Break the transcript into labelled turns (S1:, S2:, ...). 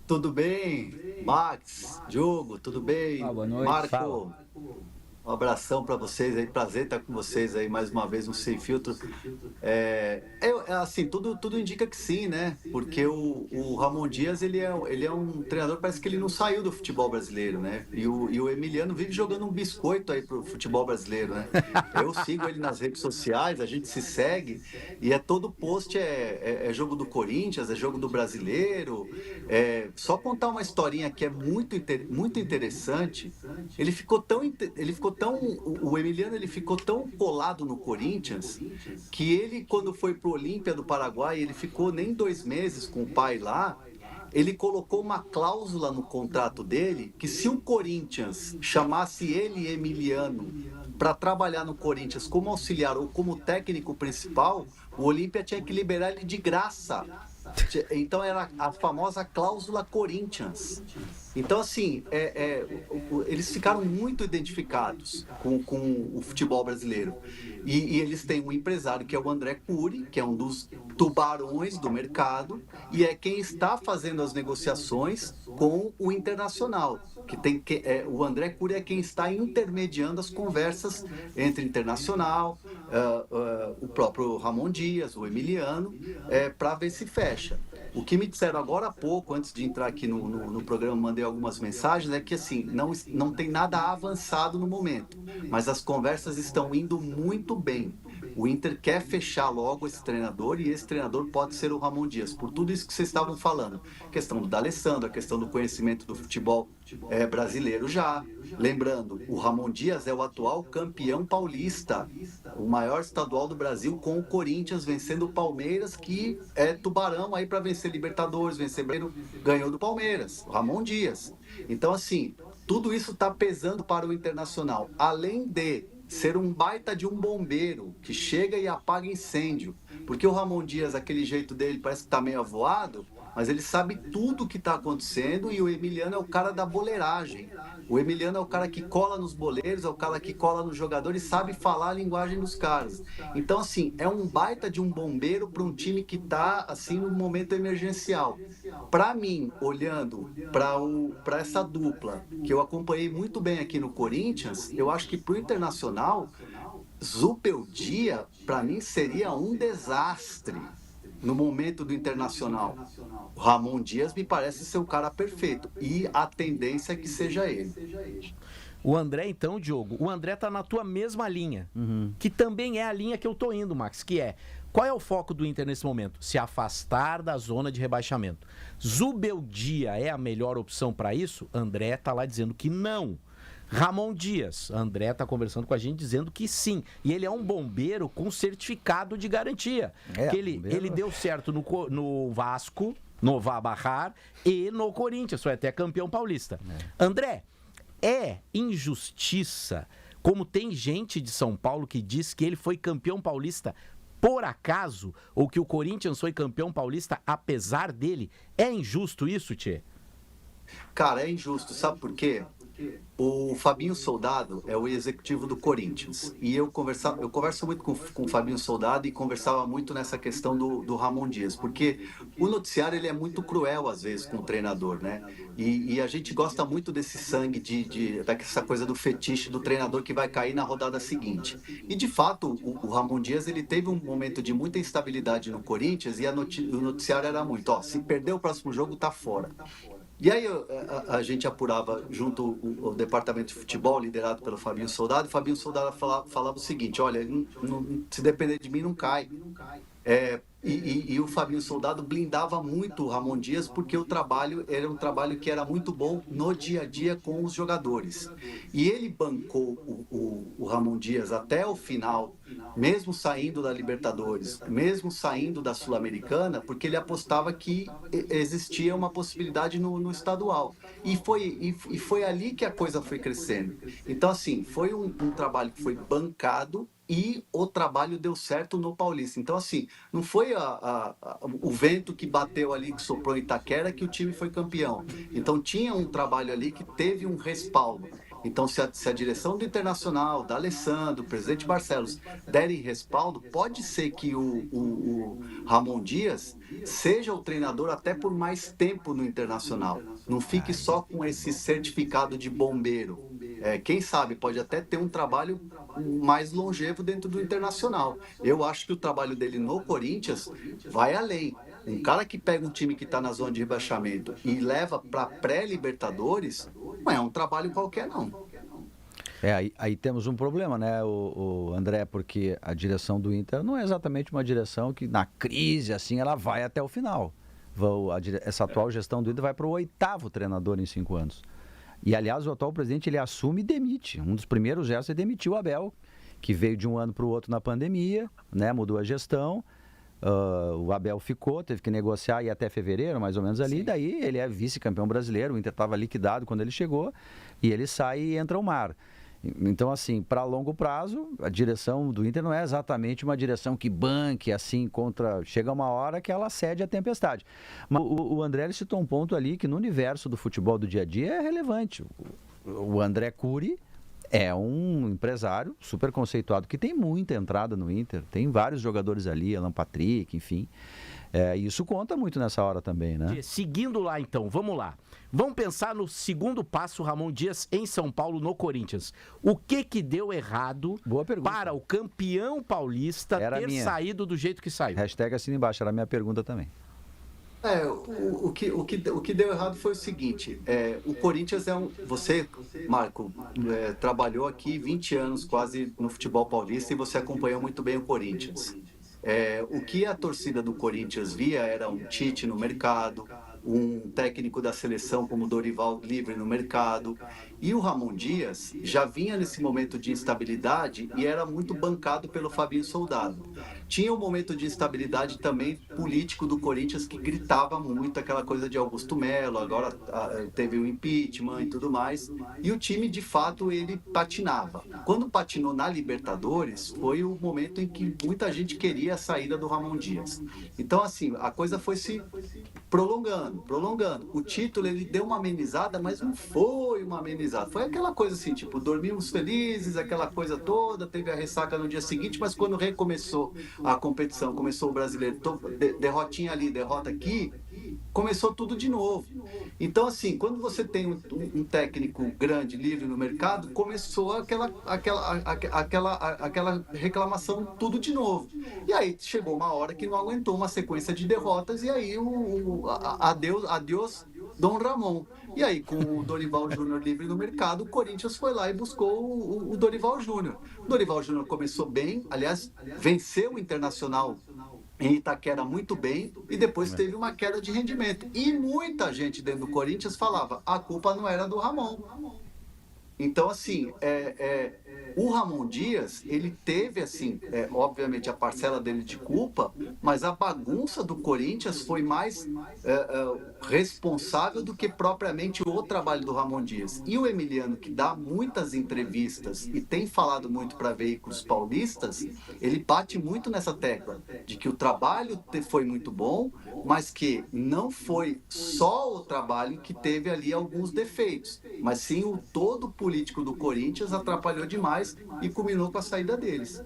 S1: Tudo bem? Max, Diogo, tudo
S2: Ah,
S1: bem?
S2: boa noite, fala.
S1: Marco, um abração para vocês aí, prazer estar com vocês aí mais uma vez no Sem Filtro. Assim, tudo indica que sim, né? Porque o Ramon Dias, ele é um treinador, parece que ele não saiu do futebol brasileiro, né? E o Emiliano vive jogando um biscoito aí pro futebol brasileiro, né? Eu sigo ele nas redes sociais, a gente se segue, e todo post é jogo do Corinthians, é jogo do brasileiro. Só contar uma historinha que é muito interessante. O Emiliano ele ficou tão colado no Corinthians que ele, quando foi pro Olímpia do Paraguai, ele ficou nem 2 meses com o pai lá. Ele colocou uma cláusula no contrato dele que se o Corinthians chamasse ele, Emiliano, para trabalhar no Corinthians como auxiliar ou como técnico principal, o Olímpia tinha que liberar ele de graça. Então era a famosa cláusula Corinthians. Então, assim, eles ficaram muito identificados com o futebol brasileiro. E eles têm um empresário que é o André Cury, que é um dos tubarões do mercado, e é quem está fazendo as negociações com o Internacional. O André Cury é quem está intermediando as conversas entre Internacional, o próprio Ramon Dias, o Emiliano, para ver se fecha. O que me disseram agora há pouco, antes de entrar aqui no programa, mandei algumas mensagens, é que assim, não tem nada avançado no momento, mas as conversas estão indo muito bem. O Inter quer fechar logo esse treinador e esse treinador pode ser o Ramon Dias, por tudo isso que vocês estavam falando. A questão do D'Alessandro, a questão do conhecimento do futebol brasileiro já. Lembrando, o Ramon Dias é o atual campeão paulista, o maior estadual do Brasil, com o Corinthians vencendo o Palmeiras, que é tubarão aí para vencer Libertadores, vencer Brasileiro, ganhou do Palmeiras, o Ramon Dias. Então, assim, tudo isso está pesando para o Internacional. Além de ser um baita de um bombeiro que chega e apaga incêndio. Porque o Ramon Dias, aquele jeito dele, parece que está meio avoado, mas ele sabe tudo o que está acontecendo e o Emiliano é o cara da boleiragem. O Emiliano é o cara que cola nos boleiros, é o cara que cola nos jogadores e sabe falar a linguagem dos caras. Então, assim, é um baita de um bombeiro para um time que está, assim, no momento emergencial. Para mim, olhando para essa dupla, que eu acompanhei muito bem aqui no Corinthians, eu acho que para o Internacional, Zubeldia, para mim, seria um desastre no momento do Internacional. O Ramon Dias me parece ser o cara perfeito e a tendência é que seja ele.
S3: O André, então, Diogo, o André tá na tua mesma linha, que também é a linha que eu tô indo, Max, que é, qual é o foco do Inter nesse momento? Se afastar da zona de rebaixamento. Zubeldia é a melhor opção para isso? André tá lá dizendo que não. Ramon Dias, André tá conversando com a gente dizendo que sim. E ele é um bombeiro com certificado de garantia. Que ele deu certo no Vasco, no Vabarrar e no Corinthians, foi até campeão paulista. André, é injustiça, como tem gente de São Paulo que diz que ele foi campeão paulista por acaso, ou que o Corinthians foi campeão paulista apesar dele. É injusto isso, Tchê?
S1: Cara, é injusto, sabe por quê? O Fabinho Soldado é o executivo do Corinthians. E eu converso muito com o Fabinho Soldado e conversava muito nessa questão do Ramon Dias, porque o noticiário ele é muito cruel às vezes com o treinador, né? E a gente gosta muito desse sangue, dessa coisa do fetiche do treinador que vai cair na rodada seguinte. E de fato, o Ramon Dias ele teve um momento de muita instabilidade no Corinthians e o noticiário era muito: ó, se perder o próximo jogo, tá fora. E aí a gente apurava junto o departamento de futebol, liderado pelo Fabinho Soldado, e o Fabinho Soldado falava o seguinte: olha, se depender de mim, não cai. E o Fabinho Soldado blindava muito o Ramon Dias, porque o trabalho era um trabalho que era muito bom no dia a dia com os jogadores. E ele bancou o Ramon Dias até o final, mesmo saindo da Libertadores, mesmo saindo da Sul-Americana, porque ele apostava que existia uma possibilidade no estadual. E foi ali que a coisa foi crescendo. Então, assim, foi um trabalho que foi bancado e o trabalho deu certo no Paulista. Então, assim, não foi o vento que bateu ali, que soprou em Itaquera, que o time foi campeão. Então, tinha um trabalho ali que teve um respaldo. Então, se a direção do Internacional, da Alessandro, o presidente Barcelos, derem respaldo, pode ser que o Ramon Dias seja o treinador até por mais tempo no Internacional. Não fique só com esse certificado de bombeiro. Quem sabe, pode até ter um trabalho mais longevo dentro do Internacional. Eu acho que o trabalho dele no Corinthians vai além. Um cara que pega um time que está na zona de rebaixamento e leva para pré-Libertadores, não é um trabalho qualquer, não.
S2: Aí temos um problema, né, o André, porque a direção do Inter não é exatamente uma direção que na crise, assim, ela vai até o final. Essa atual gestão do Inter vai para o 8º treinador em 5 anos. E, aliás, o atual presidente, ele assume e demite. Um dos primeiros gestos é demitir o Abel, que veio de um ano para o outro na pandemia, né, mudou a gestão. O Abel ficou, teve que negociar e até fevereiro, mais ou menos ali. Sim. Daí ele é vice-campeão brasileiro, o Inter estava liquidado quando ele chegou, e ele sai e entra o Mar. Então, assim, para longo prazo, a direção do Inter não é exatamente uma direção que banque, assim, contra... Chega uma hora que ela cede à tempestade. Mas o André ele citou um ponto ali que no universo do futebol do dia a dia é relevante. O André Cury é um empresário super conceituado que tem muita entrada no Inter. Tem vários jogadores ali, Alan Patrick, enfim. Isso conta muito nessa hora também, né?
S3: Seguindo lá, então, vamos lá. Vamos pensar no segundo passo, Ramon Dias em São Paulo, no Corinthians. O que deu errado para o campeão paulista saído do jeito que saiu?
S2: Hashtag assina embaixo, era a minha pergunta também.
S1: O que deu errado foi o seguinte, o Corinthians Você, Marco, trabalhou aqui 20 anos quase no futebol paulista e você acompanhou muito bem o Corinthians. O que a torcida do Corinthians via era um Tite no mercado, um técnico da seleção como Dorival livre no mercado. E o Ramon Dias já vinha nesse momento de instabilidade e era muito bancado pelo Fabinho Soldado. Tinha um momento de instabilidade também político do Corinthians que gritava muito aquela coisa de Augusto Melo, agora teve o impeachment e tudo mais. E o time, de fato, ele patinava. Quando patinou na Libertadores, foi o momento em que muita gente queria a saída do Ramon Dias. Então, assim, a coisa foi se prolongando. O título, ele deu uma amenizada, mas não foi uma amenizada. Foi aquela coisa assim, tipo, dormimos felizes, aquela coisa toda, teve a ressaca no dia seguinte, mas quando recomeçou a competição, começou o brasileiro, derrotinha ali, derrota aqui, começou tudo de novo. Então, assim, quando você tem um técnico grande, livre no mercado, começou aquela reclamação tudo de novo. E aí chegou uma hora que não aguentou uma sequência de derrotas, e aí adeus Dom Ramon. E aí, com o Dorival Júnior livre no mercado, o Corinthians foi lá e buscou o Dorival Júnior. O Dorival Júnior começou bem, aliás, venceu o Internacional em Itaquera muito bem e depois teve uma queda de rendimento. E muita gente dentro do Corinthians falava, a culpa não era do Ramon. Então, assim, o Ramon Dias, ele teve, assim, obviamente, a parcela dele de culpa, mas a bagunça do Corinthians foi mais responsável do que propriamente o trabalho do Ramon Dias. E o Emiliano, que dá muitas entrevistas e tem falado muito para veículos paulistas, ele bate muito nessa tecla de que o trabalho foi muito bom, mas que não foi só o trabalho que teve ali alguns defeitos, mas sim o todo político do Corinthians atrapalhou demais e culminou com a saída deles.